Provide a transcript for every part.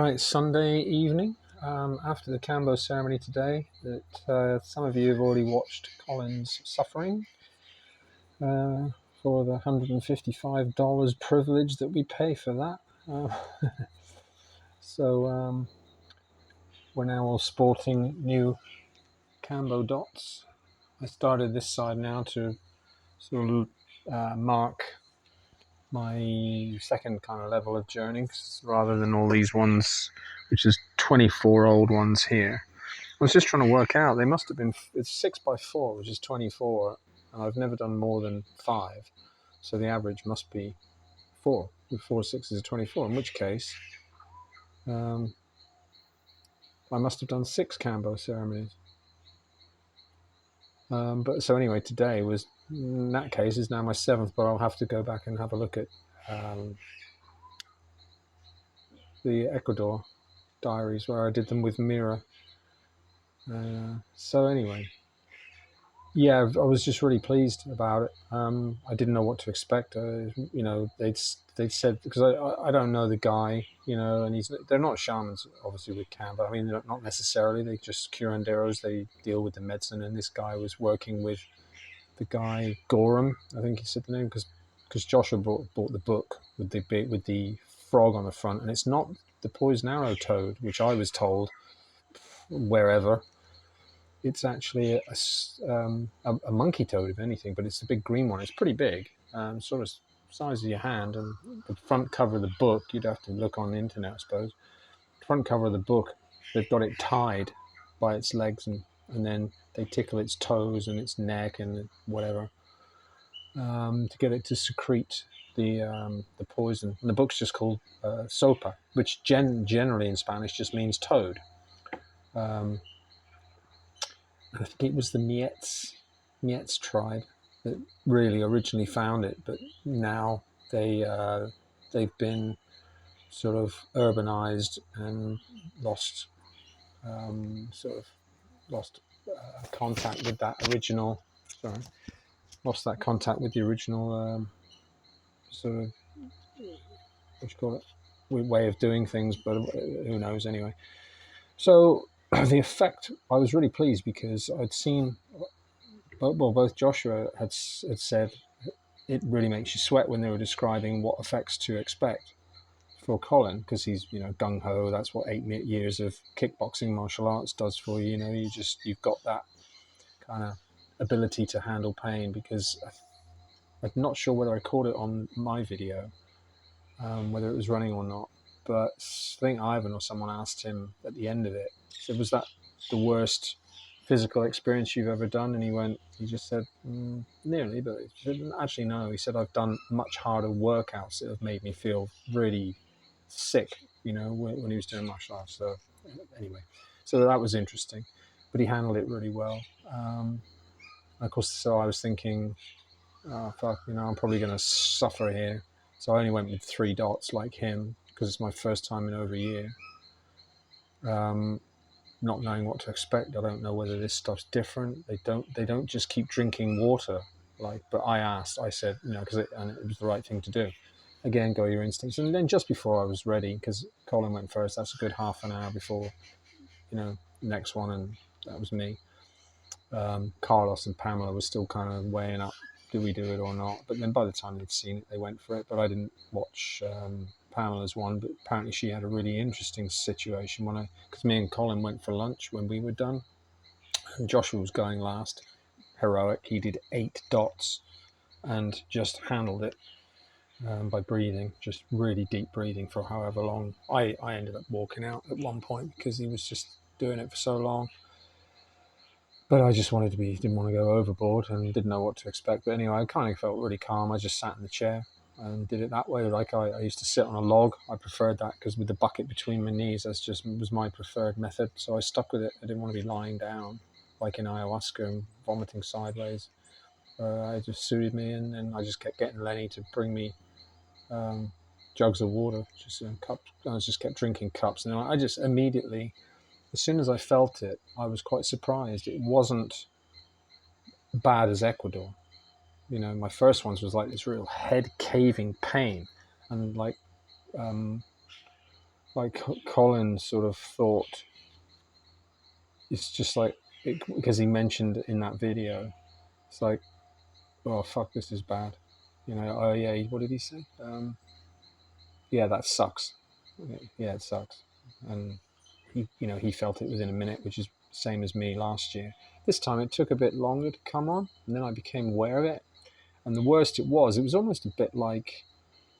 It's Sunday evening after the Kambo ceremony today that some of you have already watched Colin's suffering for the $155 privilege that we pay for that. So we're now all sporting new Kambo dots. I started this side now to sort of mark my second kind of level of journey, rather than all these ones, which is 24 old ones here. I was just trying to work out, they must have been, it's 6x4, which is 24, and I've never done more than 5, so the average must be 4. 4 6 is 24, in which case I must have done 6 Kambo ceremonies. But so anyway, today was, in that case, is now my 7th, but I'll have to go back and have a look at the Ecuador diaries where I did them with Mira. So anyway, yeah, I was just really pleased about it. I didn't know what to expect. They'd said, because I don't know the guy, and they're not shamans, obviously, with Kambo. I mean, not necessarily. They just curanderos. They deal with the medicine, and this guy was working with the guy Gorham, I think he said the name, because Joshua bought the book with the frog on the front, and it's not the poison arrow toad, which I was told wherever. It's actually a monkey toad, if anything, but it's the big green one. It's pretty big, sort of size of your hand. And the front cover of the book, you'd have to look on the internet, I suppose. Front cover of the book, they've got it tied by its legs, and then they tickle its toes and its neck and whatever to get it to secrete the poison. And the book's just called Sopa, which generally in Spanish just means toad. I think it was the Mietz tribe that really originally found it, but now they've been sort of urbanized and lost contact with that original. Lost that contact with the original sort of, what you call it, way of doing things, but who knows anyway. So the effect, I was really pleased because I'd seen, both Joshua had said it really makes you sweat when they were describing what effects to expect for Colin, because he's gung-ho. That's what 8 years of kickboxing martial arts does for you. You've got that kind of ability to handle pain, because I'm not sure whether I caught it on my video, whether it was running or not, but I think Ivan or someone asked him at the end of it, said, was that the worst physical experience you've ever done? And he just said, nearly, but he said, actually no. He said, I've done much harder workouts that have made me feel really sick, when he was doing martial arts. So anyway, so that was interesting, but he handled it really well. Of course, so I was thinking, oh, fuck, I'm probably going to suffer here. So I only went with 3 dots like him, because it's my first time in over a year. Not knowing what to expect. I don't know whether this stuff's different. They don't just keep drinking water, but I said, because it was the right thing to do. Again, go your instincts. And then just before I was ready, because Colin went first, that's a good half an hour before, next one, and that was me. Carlos and Pamela were still kind of weighing up, do we do it or not? But then by the time they'd seen it, they went for it. But I didn't watch Pamela's one, but apparently she had a really interesting situation because me and Colin went for lunch when we were done, and Joshua was going last. Heroic. He did 8 dots and just handled it by breathing, just really deep breathing for however long. I ended up walking out at one point because he was just doing it for so long. But I just didn't want to go overboard and didn't know what to expect. But anyway, I kind of felt really calm. I just sat in the chair and did it that way. Like I used to sit on a log. I preferred that because with the bucket between my knees, was my preferred method. So I stuck with it. I didn't want to be lying down like in ayahuasca and vomiting sideways. It just suited me, and then I just kept getting Lenny to bring me jugs of water, just cups. I just kept drinking cups, and then I just immediately, as soon as I felt it, I was quite surprised. It wasn't bad as Ecuador. My first ones was like this real head caving pain, and like Colin sort of thought it's just like because he mentioned in that video, it's like, oh fuck, this is bad, you know. Oh yeah, what did he say? Yeah, that sucks. Yeah, it sucks. And he, you know, he felt it within a minute, which is same as me last year. This time it took a bit longer to come on, and then I became aware of it. And the worst it was almost a bit like,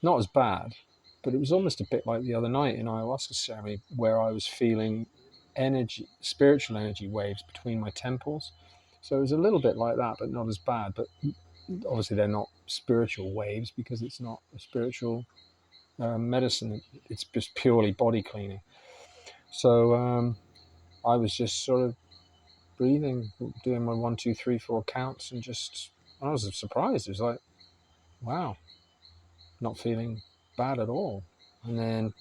not as bad, but it was almost a bit like the other night in ayahuasca ceremony where I was feeling energy, spiritual energy waves between my temples. So it was a little bit like that, but not as bad. But obviously they're not spiritual waves because it's not a spiritual medicine. It's just purely body cleaning. So I was just sort of breathing, doing my 1, 2, 3, 4 counts, and just I was surprised. It was like, wow, not feeling bad at all. And then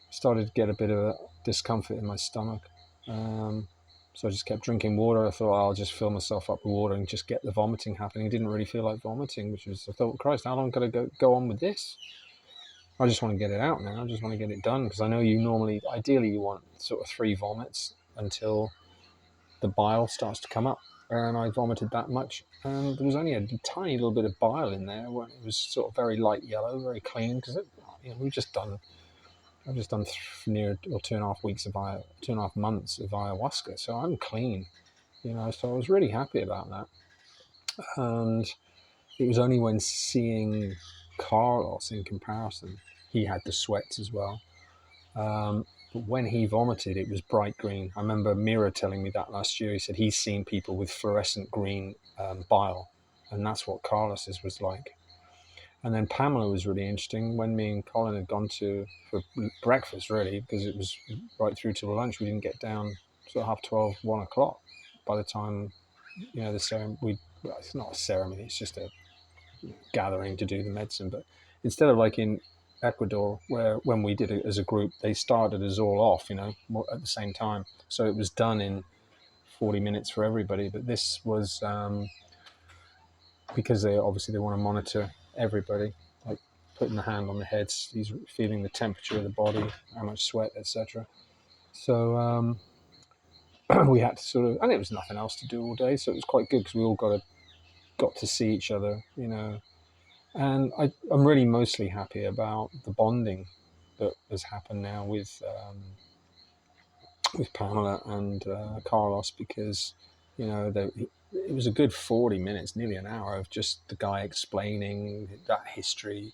started to get a bit of a discomfort in my stomach. So I just kept drinking water. I thought, I'll just fill myself up with water and just get the vomiting happening. I didn't really feel like vomiting, which was, I thought, Christ, how long could I go on with this? I just want to get it out now. I just want to get it done, because I know you normally, ideally, you want sort of 3 vomits until the bile starts to come up. And I vomited that much, and there was only a tiny little bit of bile in there. When it was sort of very light yellow, very clean, because you know, I've just done near or 2.5 weeks of 2.5 months of ayahuasca, so I'm clean, you know. So I was really happy about that. And it was only when seeing Carlos in comparison, he had the sweats as well. But when he vomited, it was bright green. I remember Mira telling me that last year. He said he's seen people with fluorescent green bile, and that's what Carlos's was like. And then Pamela was really interesting. When me and Colin had gone for breakfast, really, because it was right through till lunch, we didn't get down sort of 12:30, 1 o'clock. By the time, you know, the ceremony, it's not a ceremony, it's just a gathering to do the medicine. But instead of like in Ecuador, where when we did it as a group, they started us all off, you know, at the same time. So it was done in 40 minutes for everybody. But this was because they want to monitor everybody, like putting the hand on the heads, he's feeling the temperature of the body, how much sweat, etc. So we had to sort of, and it was nothing else to do all day, so it was quite good because we all got to see each other, you know. And I'm really mostly happy about the bonding that has happened now with Pamela and Carlos, because you know it was a good 40 minutes, nearly an hour, of just the guy explaining that history,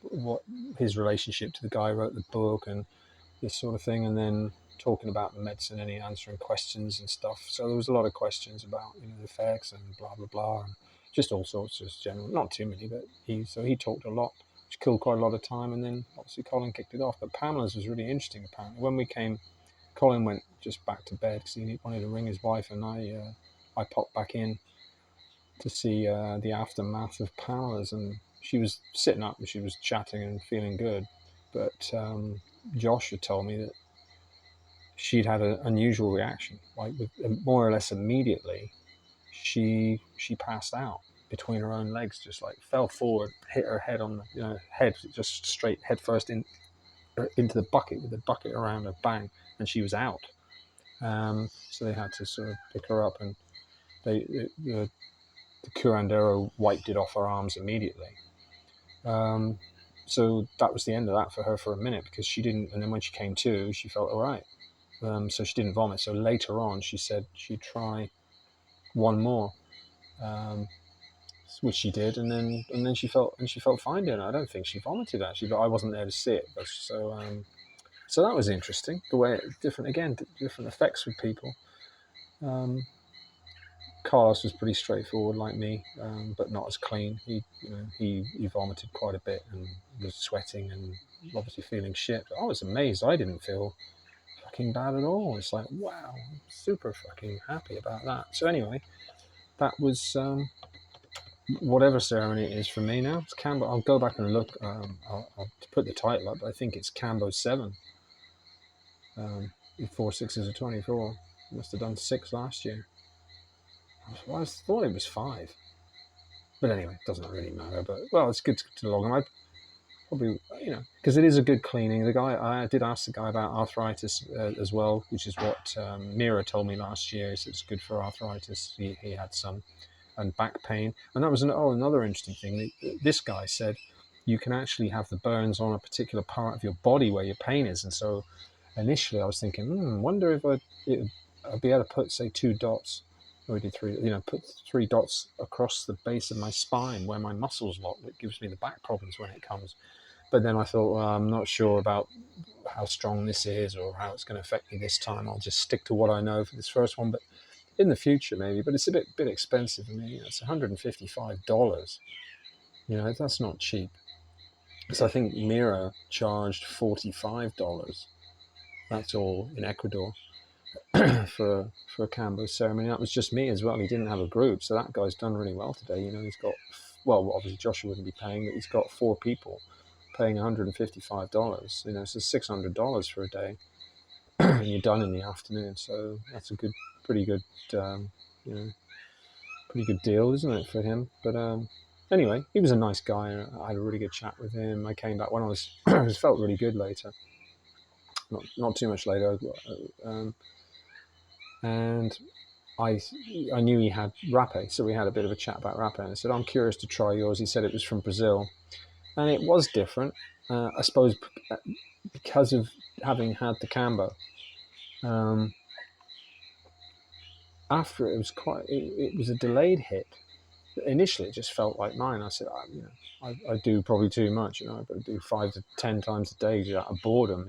what his relationship to the guy who wrote the book, and this sort of thing, and then talking about the medicine and he answering questions and stuff. So there was a lot of questions about, you know, the effects and blah blah blah, and just all sorts, just general, not too many, but he talked a lot, which killed quite a lot of time. And then obviously Colin kicked it off. But Pamela's was really interesting. Apparently, when we came, Colin went just back to bed because he wanted to ring his wife, and I popped back in to see the aftermath of Pamela's, and she was sitting up and she was chatting and feeling good. But Josh had told me that she'd had an unusual reaction, like more or less immediately. She passed out between her own legs, just like fell forward, hit her head on the, you know, head just straight head first into the bucket with the bucket around her, bang, and she was out. So they had to sort of pick her up, and the curandero wiped it off her arms immediately. So that was the end of that for her for a minute, because she didn't, and then when she came to, she felt all right. So she didn't vomit. So later on, she said she'd try one more, which she did, and then she felt fine doing it. I don't think she vomited actually, but I wasn't there to see it. So that was interesting. The way different effects with people. Carlos was pretty straightforward like me, but not as clean. He vomited quite a bit and was sweating and obviously feeling shit. But I was amazed. I didn't feel fucking bad at all. It's like, wow, I'm super fucking happy about that. So anyway, that was whatever ceremony it is for me now. It's Kambo. I'll go back and look. I'll put the title up. I think it's Kambo 7. 4 6s are 24. Must have done 6 last year. I thought it was 5. But anyway, it doesn't really matter. But well, it's good to log on. probably, because it is a good cleaning. The guy, I did ask the guy about arthritis as well, which is what Mira told me last year. He said it's good for arthritis. He had some, and back pain. And that was another interesting thing. This guy said you can actually have the burns on a particular part of your body where your pain is. And so initially I was thinking, wonder if I'd be able to put, say, 2 dots, or did 3, put 3 dots across the base of my spine where my muscles lock. That gives me the back problems when it comes. But then I thought, well, I'm not sure about how strong this is or how it's going to affect me this time. I'll just stick to what I know for this first one. But in the future, maybe. But it's a bit expensive. I mean, it's $155. That's not cheap. So I think Mira charged $45. That's all in Ecuador for a Kambo ceremony. That was just me as well. He didn't have a group, so that guy's done really well today. He's got, well, obviously Joshua wouldn't be paying, but he's got 4 people paying $155. So $600 for a day, and you're done in the afternoon. So that's a pretty good deal, isn't it, for him? But anyway, he was a nice guy. I had a really good chat with him. I came back when I was felt really good later. Not too much later. And I knew he had rape, so we had a bit of a chat about rape. And I said, I'm curious to try yours. He said it was from Brazil, and it was different. I suppose because of having had the Kambo. After it was a delayed hit. Initially, it just felt like mine. I said, I do probably too much. I've got to do 5 to 10 times a day out of boredom,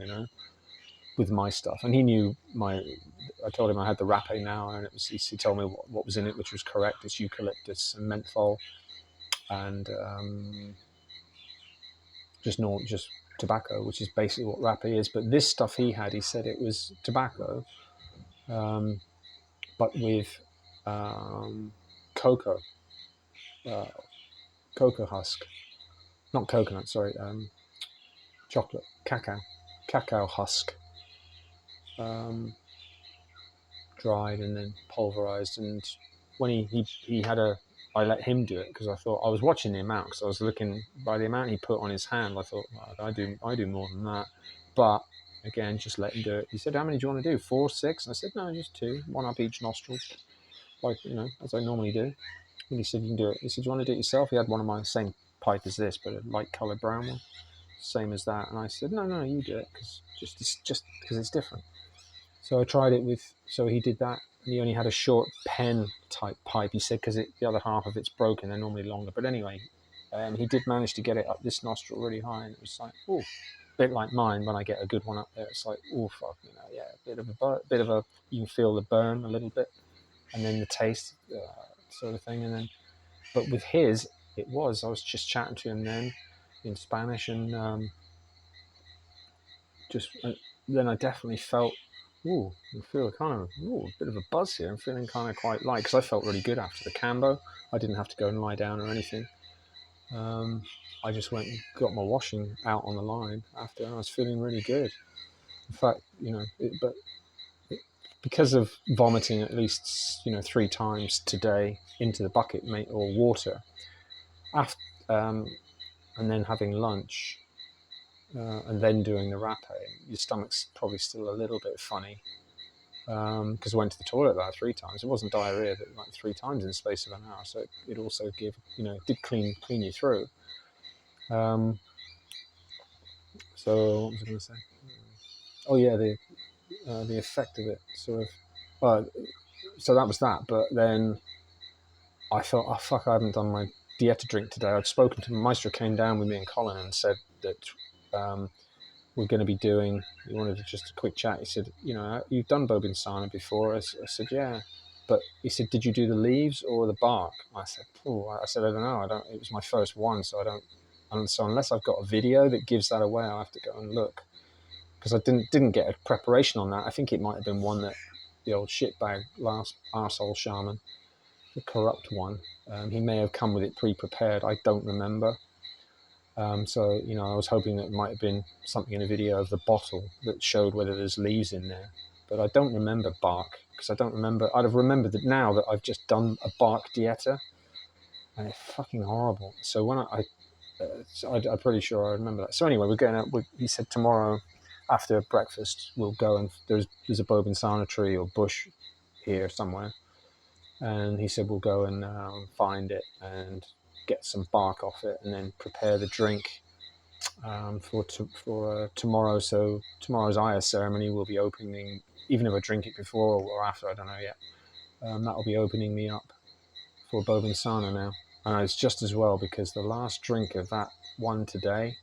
with my stuff. And he knew I told him I had the rape now, and he told me what was in it, which was correct. It's eucalyptus and menthol, and just tobacco, which is basically what rape is. But this stuff he said it was tobacco, but with cocoa husk, not coconut, sorry, chocolate, cacao husk, dried and then pulverized. And when he had I let him do it because I thought, I was watching the amount, because I was looking by the amount he put on his hand. I thought, I do more than that. But again, just let him do it. He said, how many do you want to do? 4, 6? And I said, no, just 2, 1 up each nostril, like, as I normally do. And he said, you can do it. He said, do you want to do it yourself? He had one of my same pipe as this, but a light colored brown one, same as that. And I said, no, you do it, because just because it's different. So I tried it so he did that. And he only had a short pen type pipe, he said, because the other half of it's broken. They're normally longer. But anyway, he did manage to get it up this nostril really high. And it was like, oh, a bit like mine when I get a good one up there. It's like, oh, fuck, a bit of a, you can feel the burn a little bit. And then the taste sort of thing. And then, but with his, I was just chatting to him then in Spanish, and then I definitely felt, I feel kind of a bit of a buzz here. I'm feeling kind of quite light, because I felt really good after the Kambo. I didn't have to go and lie down or anything. I just went and got my washing out on the line after, and I was feeling really good. In fact, because of vomiting at least 3 times today into the bucket or water, after, and then having lunch, and then doing the rape, your stomach's probably still a little bit funny, because I went to the toilet about 3 times. It wasn't diarrhea, but like 3 times in the space of an hour. So it also did clean you through. So what was I going to say? Oh yeah, the effect of it, sort of. So that was that. But then I thought, oh fuck, I haven't done my dieta drink today. I'd spoken to Maestro, came down with me and Colin, and said that we're going to be doing, he wanted just a quick chat. He said, you've done Bobinsana before. I said, yeah. But he said, did you do the leaves or the bark? I said, I don't know. It was my first one, so I don't. And so unless I've got a video that gives that away, I'll have to go and look, because I didn't get a preparation on that. I think it might have been one that the old shitbag last arsehole shaman, the corrupt one, he may have come with it pre-prepared. I don't remember. So, I was hoping that it might have been something in a video of the bottle that showed whether there's leaves in there. But I don't remember bark, because I don't remember. I'd have remembered that now that I've just done a bark dieta, and it's fucking horrible. So when So I'm pretty sure I remember that. So anyway, we're going out. He said tomorrow after breakfast we'll go, and there's a Bobinsana tree or bush here somewhere, and he said we'll go and find it and get some bark off it, and then prepare the drink for tomorrow. So tomorrow's Aya ceremony will be opening, even if I drink it before or after, I don't know yet. That'll be opening me up for Bobinsana now. And it's just as well because the last drink of that one today,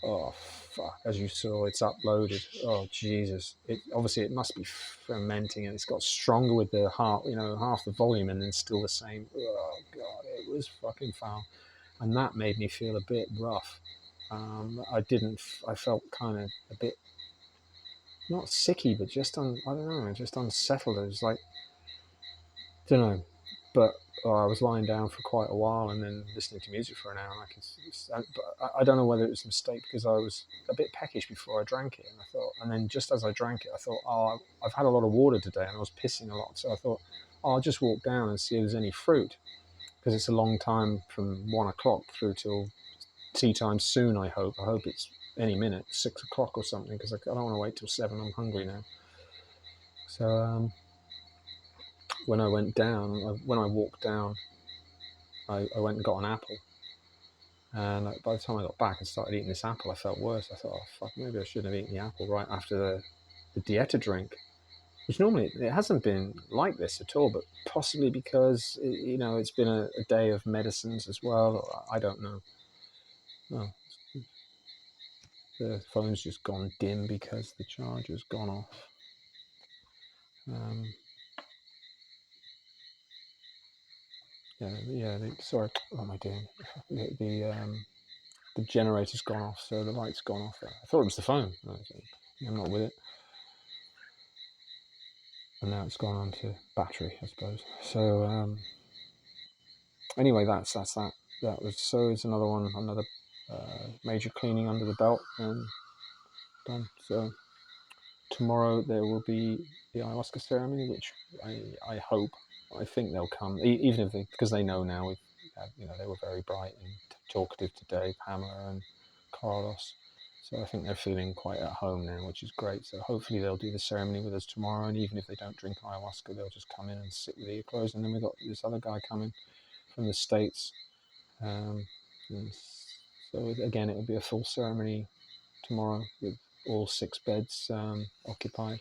oh fuck! As you saw, it's uploaded. Oh Jesus! Obviously it must be fermenting, and it's got stronger with the half, half the volume, and then still the same. Oh god, it was fucking foul, and that made me feel a bit rough. I didn't. I felt kind of a bit not sicky, but just I don't know, just unsettled. It was like, don't know, but I was lying down for quite a while and then listening to music for an hour. And but I don't know whether it was a mistake because I was a bit peckish before I drank it, and I thought, and then just as I drank it, I thought, oh, I've had a lot of water today, and I was pissing a lot, so I thought, oh, I'll just walk down and see if there's any fruit because it's a long time from 1 o'clock through till tea time soon. I hope it's any minute, 6 o'clock or something, because I don't want to wait till 7. I'm hungry now. So when I went down, when I walked down, I went and got an apple. And by the time I got back and started eating this apple, I felt worse. I thought, oh fuck, maybe I shouldn't have eaten the apple right after the dieta drink, which normally it hasn't been like this at all, but possibly because it's been a day of medicines as well. Or I don't know. No, the phone's just gone dim because the charger's gone off. Sorry, what am I doing? The generator's gone off, so the light's gone off. I thought it was the phone. I'm not with it. And now it's gone on to battery, I suppose. So anyway, that's that. That was so. It's another major cleaning under the belt and done. So tomorrow there will be the ayahuasca ceremony, which I hope, I think they'll come, even if because they know now. They were very bright and talkative today, Pamela and Carlos. So I think they're feeling quite at home now, which is great. So hopefully they'll do the ceremony with us tomorrow, and even if they don't drink ayahuasca, they'll just come in and sit with the clothes. And then we've got this other guy coming from the States. And so again, it will be a full ceremony tomorrow with all 6 beds occupied,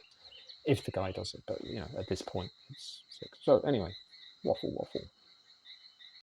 if the guy does it. But at this point, it's 6. So anyway, waffle.